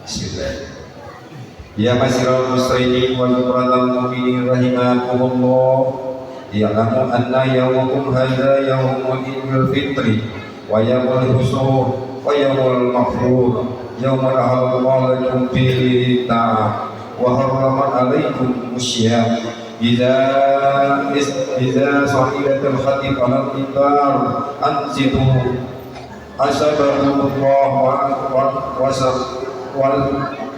Bismillah. Ya masyiral muslimin wal mu'minin rahimakumullah. Ya'lamu anna yawmakum hadza yawmul idul fitri wa yawmul husur wa yawmul mafrur yawmul ahalakum fihi ta'am wa harrama alaikum musyam idza sahilatul khatib ala al-ibar ansitu asabarullah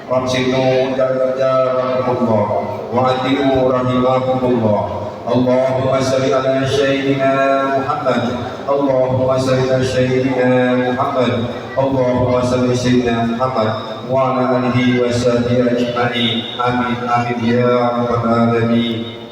wamsitu jarakumullah wa'adilu rahimakumullah. Allahumma salli ala sayyidina Muhammad, Allahumma salli ala sayyidina Muhammad, Allahumma salli ala sayyidina Muhammad wa ala alihi wa sahbihi ajma'in. Amin amin ya rabbal alamin.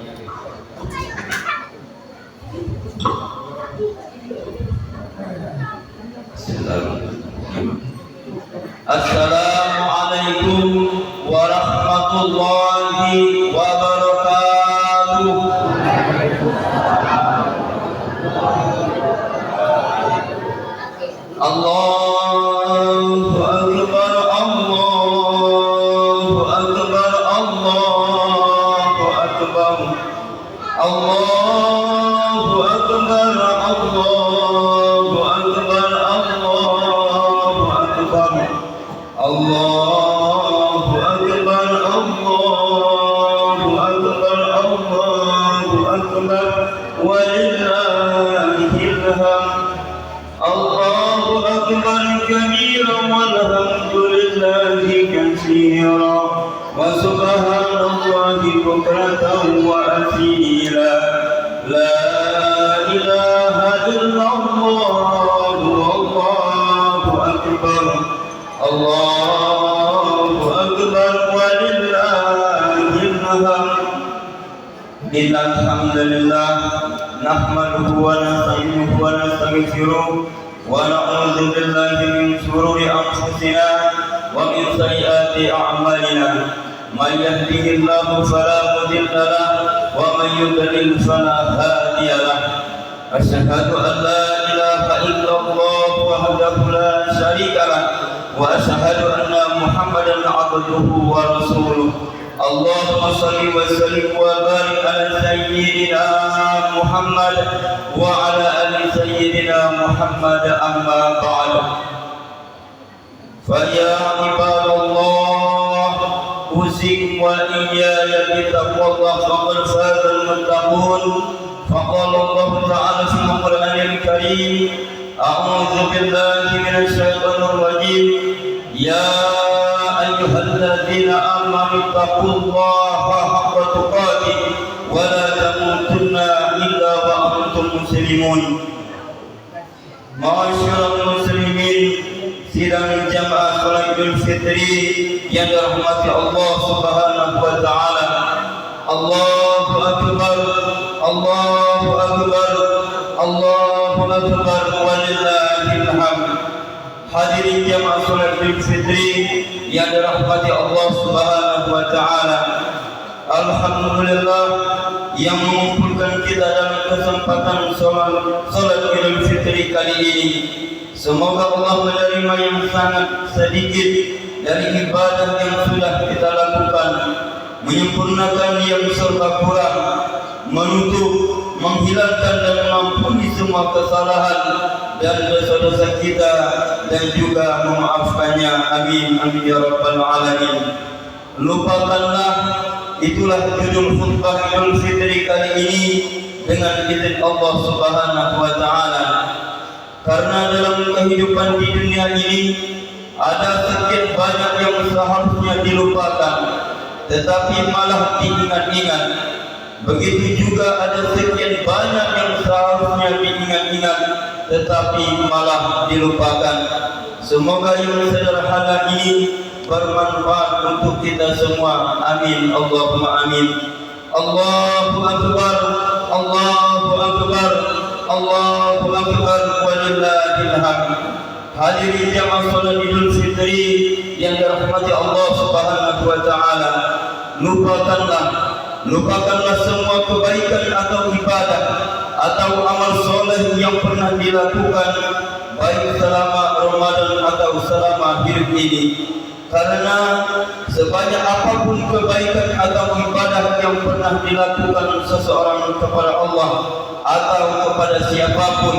Assalamualaikum warahmatullahi wabarakatuh. Allahu Akbar, Allahu Akbar, Allahu Akbar, Allahu Akbar, Allahu Akbar, Allahu Akbar, Allahu Akbar, Allahu Akbar, Allahu Akbar, walillahil hamd. Allahu Akbar kabiran walhamdulillahi katsiran wa subhanallahi bukratan wa asila. La ilaha illallah wallahu akbar. Allahu akbar walillahil hamd. Innal hamdalillah nahmaduhu wa nasta'inuhu wa nastaghfiruh wa na'udzu billahi min shururi anfusina wa min sayyiati a'malina. Man yahdihillahu fala mudilla lahu wa man yudlil fala hadiya lahu. Asyhadu an la ilaha illallah wahdahu la syarika lahu wa asyhadu anna Muhammadan 'abduhu wa rasuluh. Allahumma salli wa sallim wa barik ala sayyidina Muhammad wa ala ali sayyidina Muhammad, amma ba'd. Fa ya ibadallah, usikum wa iyaya bittaqwallah faqad fazal muttaqun. Faqala Allah ta'ala fi al-Qur'anil Karim, a'udzu billahi minasy syaithanir rajim. Ya ayyuhalladzina amanu taqullaha haqqa tuqatih wa la tamutunna illa wa antum muslimun. Ma'asyiral muslimin, sidang jamaah salat Idul Fitri yang dirahmati Allah Subhanahu wa taala. Allahu akbar, Allahu akbar, Allahu akbar walillahil hamd. Hadirin jamaah salat Idul Fitri yang dirahmati Allah Subhanahu wa taala. Alhamdulillah yang mengumpulkan kita dalam kesempatan salat Idul Fitri kali ini. Semoga Allah menerima yang sangat sedikit dari ibadah yang sudah kita lakukan, menyempurnakan yang serba kurang, menutup, menghilangkan dan mengampuni semua kesalahan dan dosa-dosa kita, dan juga memaafkannya. Amin amin ya rabbal alamin. Lupakanlah, itulah judul khutbah Idul Fitri kali ini dengan izin Allah Subhanahu wa taala. Karena dalam kehidupan di dunia ini ada sekian banyak yang seharusnya dilupakan tetapi malah diingat-ingat. Begitu juga ada sekian banyak yang seharusnya diingat-ingat tetapi malah dilupakan. Semoga yang sederhana ini bermanfaat untuk kita semua. Amin Allahumma amin. Allahu akbar, Allahu akbar, Allahu akbar walillahil hamd. Hadirin jamaah salat Idul Fitri yang dirahmati Allah Subhanahu wa taala, lupakanlah semua kebaikan atau ibadah atau amal soleh yang pernah dilakukan baik selama Ramadan atau selama hidup ini. Karena sebanyak apapun kebaikan atau ibadah yang pernah dilakukan seseorang kepada Allah atau kepada siapapun,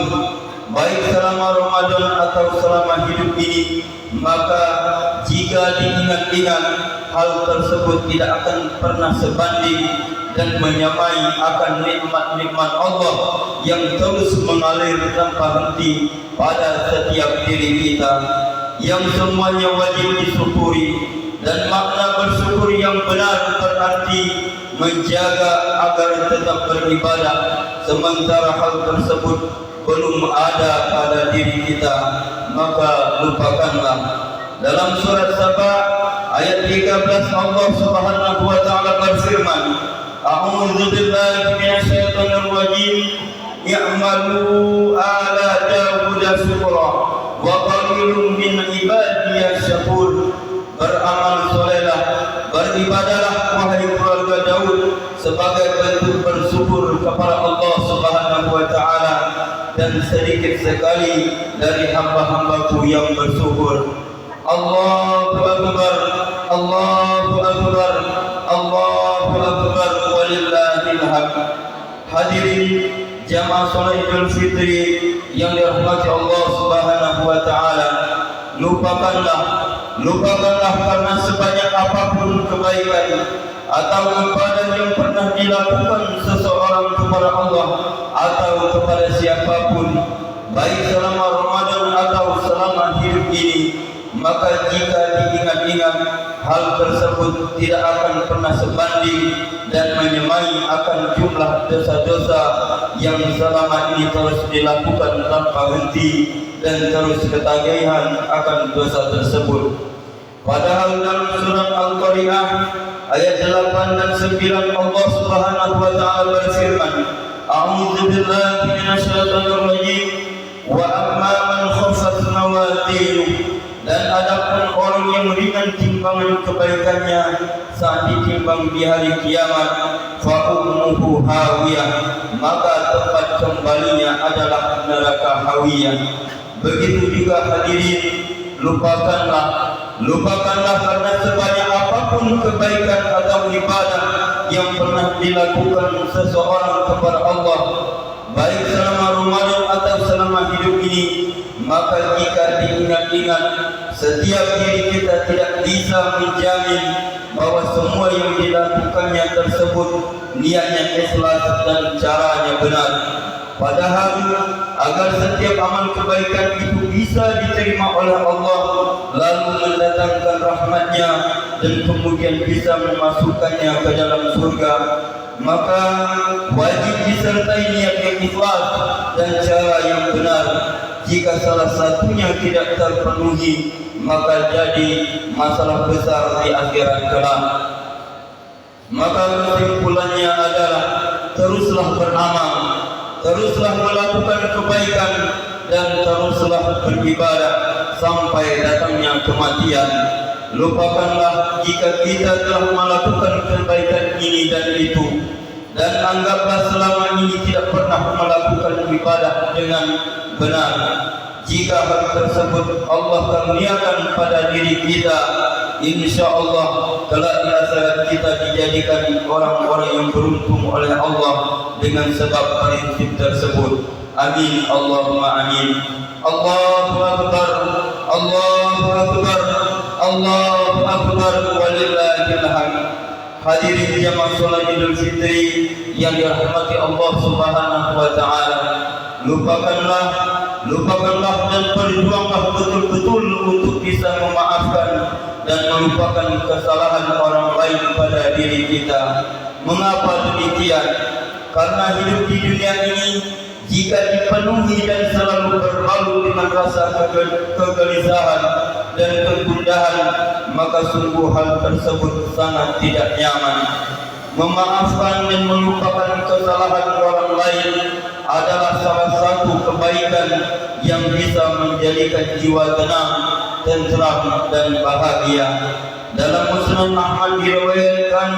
baik selama Ramadan atau selama hidup ini, maka jika diingat-ingat, hal tersebut tidak akan pernah sebanding dan menyamai akan nikmat-nikmat Allah yang terus mengalir tanpa henti pada setiap diri kita, yang semuanya wajib disyukuri. Dan makna bersyukur yang benar berarti menjaga agar tetap beribadah sementara hal tersebut belum ada pada diri kita, maka lupakanlah. Dalam surat Saba ayat 13 Allah Subhanahu wa taala berfirman, A'udzu billahi minasyaitonir rajim, i'malu ala Dawud syukra wa qalilun min ibadiyas syakur. Beramal solehlah, beribadahlah wahai keluarga Daud sebagai bentuk bersyukur kepada Allah Subhanahu wa taala, dan sedikit sekali dari hamba-hambaku yang bersyukur. Allahu akbar, Allahu akbar, Allahu akbar, walillahil hamd. Hadirin jamaah salat Idul Fitri yang dirahmati Allah Subhanahu wa taala, lupakanlah karena sebanyak apapun kebaikan atau ibadah yang pernah dilakukan seseorang kepada Allah atau kepada siapapun, baik selama Ramadan atau selama hidup ini, maka jika diingat-ingat, hal tersebut tidak akan pernah sebanding dan menyamai akan jumlah dosa-dosa yang selama ini terus dilakukan tanpa henti dan terus ketagihan akan dosa tersebut. Padahal dalam surat Al-Qari'ah ayat 8 dan 9 Allah Subhanahu wa taala berfirman, A'udzu billahi minasyaitonir rajim, wa amma man khaffat mawazinu. Dan adapun orang yang ringan timbangan kebaikannya saat ditimbang di hari kiamat, fa ummuhu hawiyah, maka tempat kembalinya adalah neraka hawiyah. Begitu juga hadirin, lupakanlah karena sebanyak apapun kebaikan atau ibadah yang pernah dilakukan seseorang kepada Allah, baik selama Ramadan atau selama hidup ini, maka jika diingat-ingat, setiap diri kita tidak bisa menjamin bahwa semua yang dilakukannya tersebut niatnya ikhlas dan caranya benar. Padahal agar setiap amal kebaikan itu bisa diterima oleh Allah, lalu mendatangkan rahmat-Nya dan kemudian bisa memasukkannya ke dalam surga, maka wajib disertai niat yang ikhlas dan cara yang benar. Jika salah satunya tidak terpenuhi, maka jadi masalah besar di akhirat kelak. Maka kesimpulannya adalah teruslah beramal, teruslah melakukan kebaikan, dan teruslah beribadah sampai datangnya kematian. Lupakanlah jika kita telah melakukan kebaikan ini dan itu, dan anggaplah selama ini tidak pernah melakukan ibadah dengan benar. Jika hal tersebut Allah karuniakan pada diri kita, insya Allah kelak di akhirat kita dijadikan orang-orang yang beruntung oleh Allah dengan sebab prinsip tersebut. Amin, Allahumma amin. Allahu akbar, Allahu akbar, Allahu akbar, walillahil hamd. Hadirin jamaah salat Idul Fitri yang dirahmati Allah Subhanahu wa taala, lupakanlah dan berjuanglah betul-betul untuk bisa memaafkan dan melupakan kesalahan orang lain pada diri kita. Mengapa demikian? Karena hidup di dunia ini jika dipenuhi dan selalu berbalut dengan rasa kegelisahan dan kegundahan, maka sungguh hal tersebut sangat tidak nyaman. Memaafkan dan melupakan kesalahan orang lain adalah salah satu kebaikan yang bisa menjadikan jiwa tenang, tenteram dan bahagia. Dalam Musnad Ahmad diriwayatkan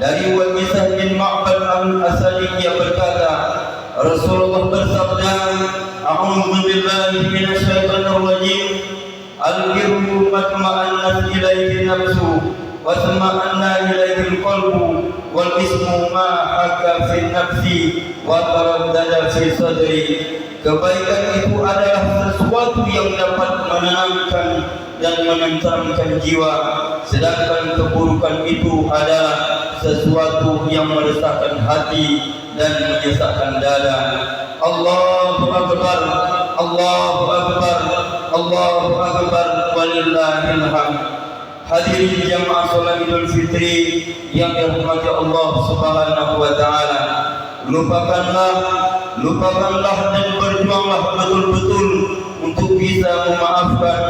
dari Wabisah bin Ma'bad al-Asadi, ia berkata, Rasulullah bersabda, A'udzu billahi minasyaitonir rajim, Al-birru matma'annat ilaihi nafsu wa tama'anna ilaihi al-qalbu wal ismu ma haka fi nafsi wa taraddada fi sadri. Kebaikan itu adalah sesuatu yang dapat menenangkan dan menenteramkan jiwa, sedangkan keburukan itu adalah sesuatu yang meresahkan hati dan menyesakkan dada. Allahu Akbar, Allahu Akbar, Allahu Akbar, walillahil hamd. Hadirin jamaah salat Idul Fitri yang dirahmati Allah Subhanahu wa taala, lupakanlah dan berjuanglah betul-betul untuk bisa memaafkan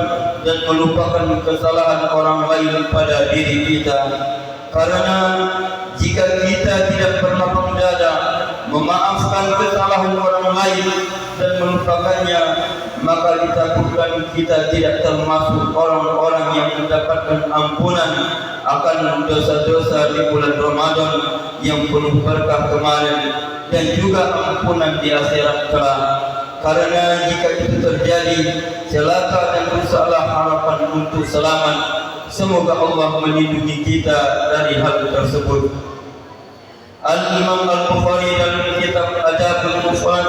dan melupakan kesalahan orang lain pada diri kita. Karena jika kita tidak berlapang dada memaafkan kesalahan orang lain dan melupakannya, maka ditakutkan kita tidak termasuk orang-orang yang mendapatkan ampunan akan dosa-dosa di bulan Ramadan yang penuh berkah kemarin, dan juga ampunan di akhirat kelak. Karena jika itu terjadi, celaka dan rusaklah harapan untuk selamat. Semoga Allah melindungi kita dari hal tersebut. Al-Imam Al-Bukhari dalam kitab Adabul Mufrad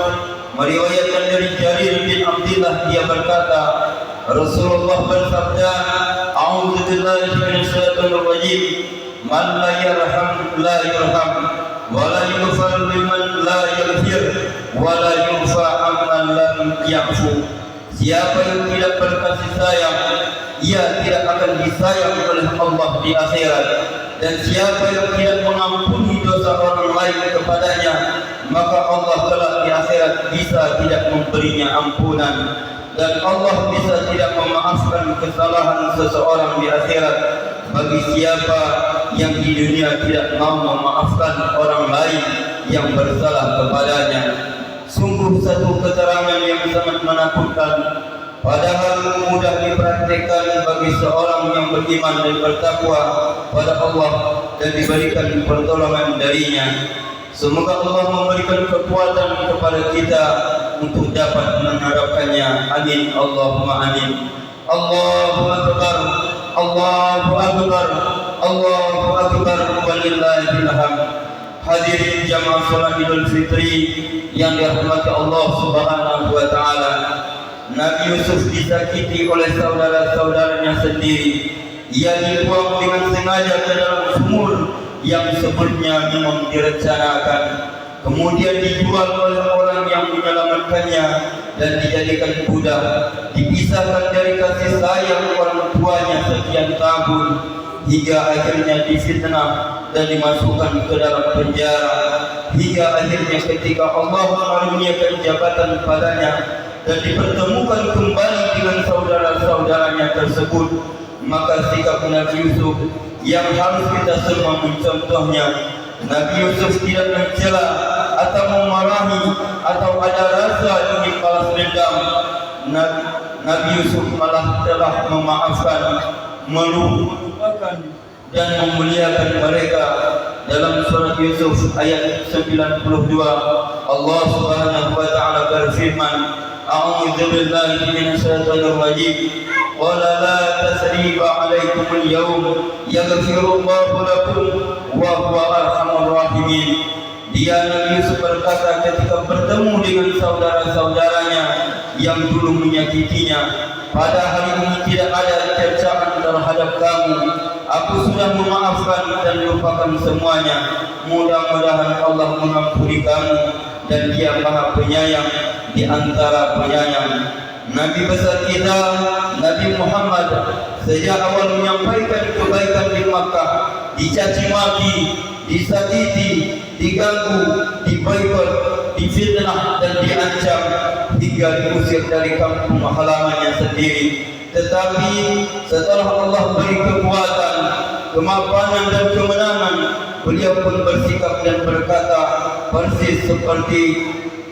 meriwayatkan dari Jarir bin Abdullah, dia berkata, Rasulullah bersabda, A'udzu billahi minasy syaithanir rajim, man la yarham la yurham wa la yughfar liman la yaghfir wa la yughfa amman lam yaghfu. Siapa yang tidak berkasih sayang, ia tidak akan disayang oleh Allah di akhirat. Dan siapa yang tidak mengampuni dosa orang lain kepadanya, maka Allah kelak di akhirat bisa tidak memberinya ampunan. Dan Allah bisa tidak memaafkan kesalahan seseorang di akhirat bagi siapa yang di dunia tidak mau memaafkan orang lain yang bersalah kepadanya. Sungguh satu keterangan yang sangat menakutkan, padahal mudah dipraktikkan bagi seorang yang beriman dan bertakwa pada Allah dan diberikan pertolongan darinya. Semoga Allah memberikan kekuatan kepada kita untuk dapat menerapkannya. Amin, Allahumma amin. Allahu Akbar, Allahu Akbar, Allahu Akbar, walillahil hamd. Hadirin jamaah salat Idul Fitri yang dirahmati Allah Subhanahu wa taala, Nabi Yusuf disakiti oleh saudara-saudaranya sendiri. Ia dibuang dengan sengaja ke dalam sumur yang sebelumnya memang direncanakan, kemudian dijual oleh orang yang menyelamatkannya dan dijadikan budak, dipisahkan dari kasih sayang orang tuanya sekian tahun, hingga akhirnya difitnah dan dimasukkan ke dalam penjara, hingga akhirnya ketika Allah mengaruniakan jabatan padanya dan dipertemukan kembali dengan saudara-saudaranya tersebut, maka sikap Nabi Yusuf yang harus kita semua mencontohnya. Nabi Yusuf tidak mencela atau memarahi atau ada rasa ingin balas dendam. Nabi Yusuf malah telah memaafkan, melupakan dan memuliakan mereka. Dalam surat Yusuf ayat 92, Allah Subhanahu wa taala berfirman, A'udzu billahi minasy syaithanir rajim. Qala la tasriba 'alaikumul yawm yaghfirullahu lakum wa huwa arhamur rahimin. Dia Nabi Yusuf berkata ketika bertemu dengan saudara-saudaranya yang dulu menyakitinya, pada hari ini tidak ada cercaan terhadap kamu. Aku sudah memaafkan dan lupakan semuanya. Mudah-mudahan Allah mengampuni kamu, dan Dia Maha Penyayang di antara penyayang. Nabi besar kita, Nabi Muhammad, sejak awal menyampaikan kebaikan di Makkah, dicaci maki, disakiti, diganggu, diboikot, difitnah dan diancam, hingga diusir dari kampung halamannya sendiri. Tetapi setelah Allah beri kekuatan, kemapanan dan kemenangan, beliau pun bersikap dan berkata persis seperti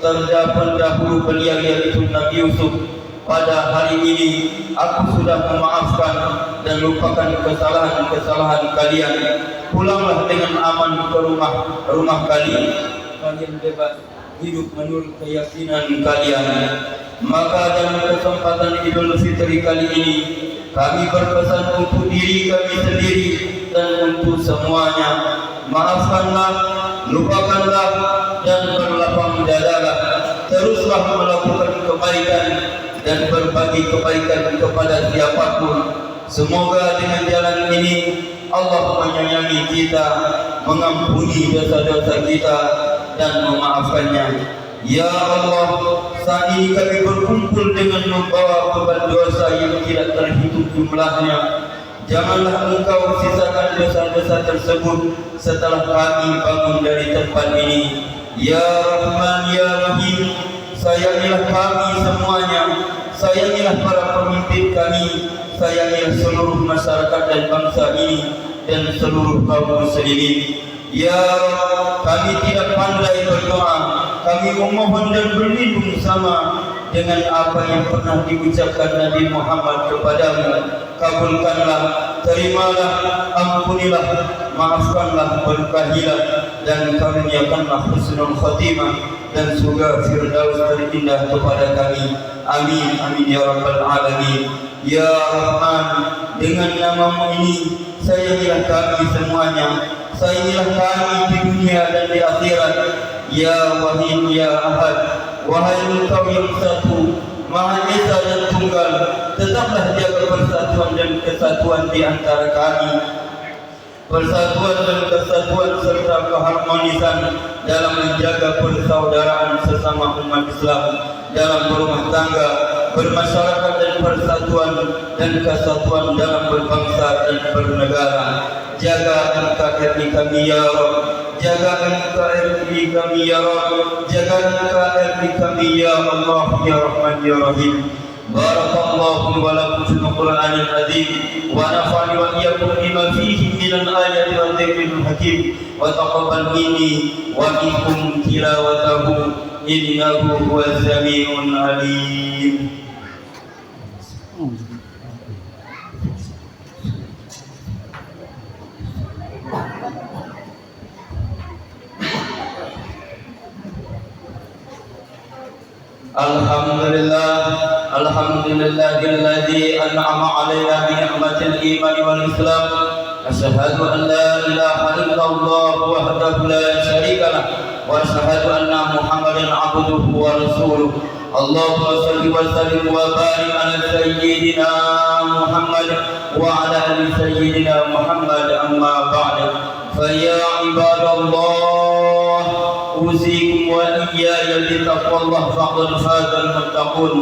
terdahulu beliau, yaitu Nabi Yusuf, pada hari ini aku sudah memaafkan dan lupakan kesalahan-kesalahan kalian. Pulanglah dengan aman ke rumah kalian. Kalian bebas hidup menurut keyakinan kalian. Maka dalam kesempatan Idul Fitri kali ini kami berpesan untuk diri kami sendiri dan untuk semuanya, maafkanlah, lupakanlah, dan berlapang dadalah. Teruslah melakukan kebaikan dan berbagi kebaikan kepada siapapun. Semoga dengan jalan ini Allah menyayangi kita, mengampuni dosa-dosa kita, dan memaafkannya. Ya Allah, saat ini kami berkumpul dengan membawa beban dosa yang tidak terhitung jumlahnya. Janganlah Engkau sisakan dosa-dosa tersebut setelah kami bangun dari tempat ini. Ya Rahman, Ya Rahim, sayangilah kami semuanya, sayangilah para pemimpin kami, sayangilah seluruh masyarakat dan bangsa ini, dan seluruh kaum muslimin. Ya Rabb, kami tidak pandai berdoa, kami memohon dan berlindung sama dengan apa yang pernah diucapkan Nabi Muhammad kepadamu. Kabulkanlah, terimalah, ampunilah, maafkanlah, berkahilah, dan karuniakanlah husnul khatimah dan surga firdaus terindah kepada kami. Amin, amin ya rabbal alamin. Ya Rahman, dengan nama-Mu ini sayangilah kami semuanya, sayangilah kami di dunia dan di akhirat. Ya Wahid, Ya Ahad, wahai Engkau yang satu, Maha Esa dan Tunggal, tetaplah jaga persatuan dan kesatuan di antara kami, persatuan dan kesatuan serta keharmonisan dalam menjaga persaudaraan sesama umat Islam dalam berumah tangga, bermasyarakat, dan persatuan dan kesatuan dalam berbangsa dan bernegara. Jaga NKRI kami ya Rabb, jaga NKRI kami ya Rabb, jaga NKRI kami ya Allah, ya Rahman, ya Rahim. Barakallahu wa lakum fil Qur'anil azim wa nafa'ani wa iyyakum bima fihi minal ayati wa dzikril hakim wa taqabbal minni wa minkum tilawatahu innahu huwaz samiul alim. Alhamdulillahilladzi an'ama 'alaina bi ni'matil iman wal islam. Asyhadu an la ilaha illallah wahdahu la syarika lah wa asyhadu anna Muhammadan 'abduhu wa rasuluh. Allahumma shalli wa sallim wa barik ala sayyidina Muhammad wa ala ali sayyidina Muhammad, amma ba'd. Fa ya ibadallah, usikum wa iyaya bitaqwallah faqad fazal muttaqun.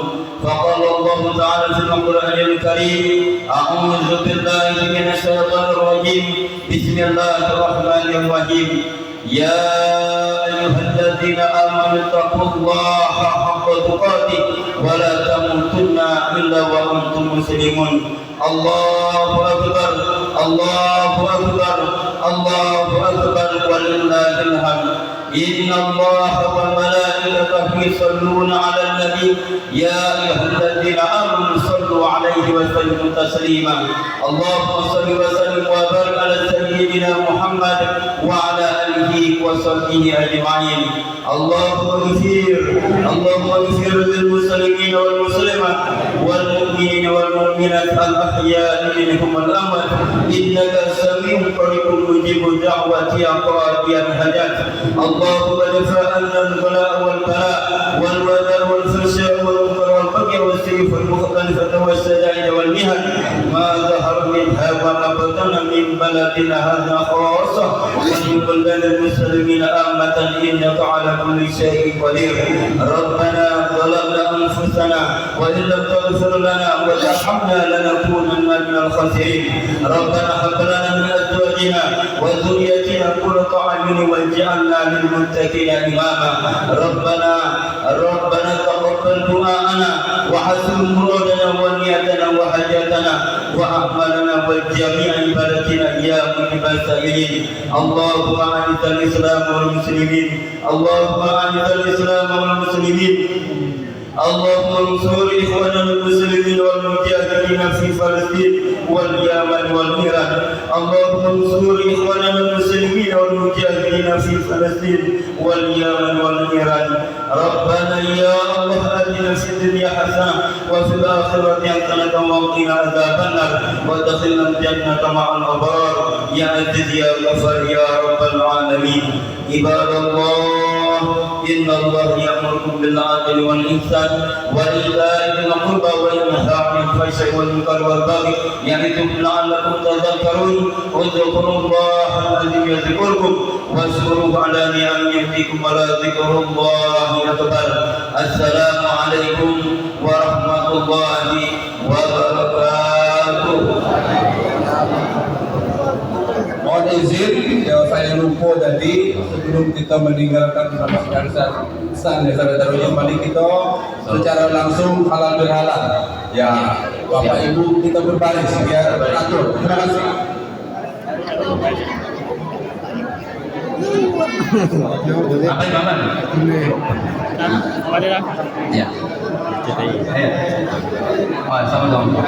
Faqala Allah ta'ala fil Qur'anil Karim, a'udzu billahi minasy syaithanir rajim. Bismillahirrahmanirrahim. Ya ayyuhalladzina amanu taqullaha haqqa tuqatih wa la tamutunna illa wa antum muslimun. Allahu akbar, Allahu akbar, Allahu akbar, walillahil hamd. Inna Allaha wa malaikatahu yusholluna 'alan nabi, ya ayyuhalladzina amanu shallu 'alaihi wa sallimu taslima. Allahumma shalli wa sallim wa barik ala sayyidina Muhammad wa ala alihi wa sahbihi ajma'in. Allahumma ighfir lil muslimin wal muslimat wal mu'minin wal mu'minat al ahya'i minhum wal amwat, innaka sami'un qaribun mujibud da'wati ya qadiyal hajat. Allahumma dafa' anna al-bala'a wal bala' wal wada' wal fasha' wal munkar wal baghy wal sayf wal mukhtalifata was sada'id wal mihan ma dhahara minha wa ma batana min baladina hadha khassah wa min baladil muslimina ammatan innaka 'ala kulli syai'in qadir. Rabbana zalamna anfusana wa in lam taghfir lana wa tarhamna lanakunanna minal khasirin. Rabbana hab lana min azwajina wa dhurriyyatina qurrata a'yunin waj'alna lil muttaqina imama. Rabbana taqabbal du'aana wa hasin muradana wa niyatana wa hajatana wa a'malana wa jami'a ibadatina ya mujibal sa'ilin. Allahumma a'izal islam wal muslimin, Allahumma a'izal islam wal muslimin, Allahumma ansur ikhwana al-muslimin wal mujahidin fi Palestin wal Yaman wal Iran. Allahumma ansur ikhwana al-muslimin wal mujahidin fi Palestin wal Yaman wal Iran. ربنا يا الله آتنا في الدنيا حسنة وفي الآخرة حسنة وقنا عذاب النار وادخلنا الجنة مع الأبرار يا عزيز يا غفار يا رب العالمين. عباد الله إن الله يأمركم بالعدل والإحسان وإيتاء ذي القربى وينهى عن الفحشاء والمنكر والبغي يعظكم لعلكم تذكرون. اذكروا الله العظيم يذكركم واشكروه على نعمه يهديكم ولذكر الله أكبر. السلام عليكم ورحمة الله وبركاته. Mohon izin, ya saya lupa tadi sebelum kita meninggalkan pesan ya saudara-saudara, mari kita secara langsung halal berhalal. Ya, Bapak Ibu kita berbaris biar teratur. Terima kasih. Apa yang mana? Ya. Oh, sama-sama.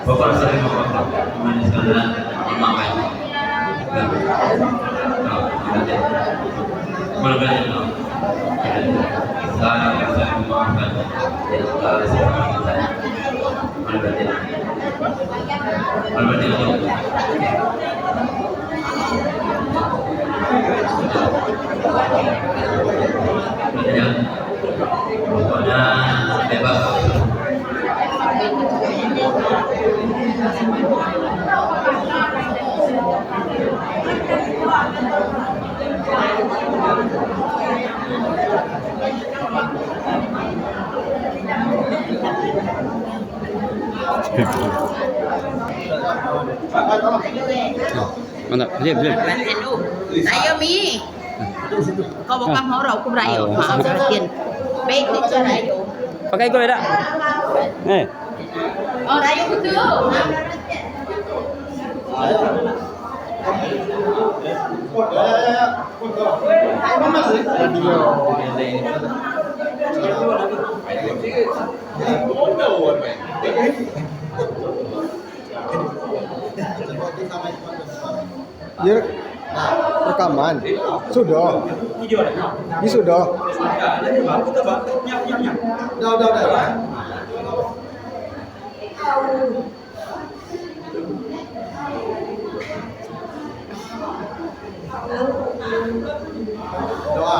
Bapak sering sekalian memakai. Saya memaafkan kalau saya pokoknya bebas. Mana? Belum. Ayo Mi. Kau bukan mau rau aku berayo. Maaf perhatian. Baik tu cara ayo. Pakai gol tak? Oh, ayo betul. Ya, rekaman. Sudah. Ini sudah. Udah. Doa.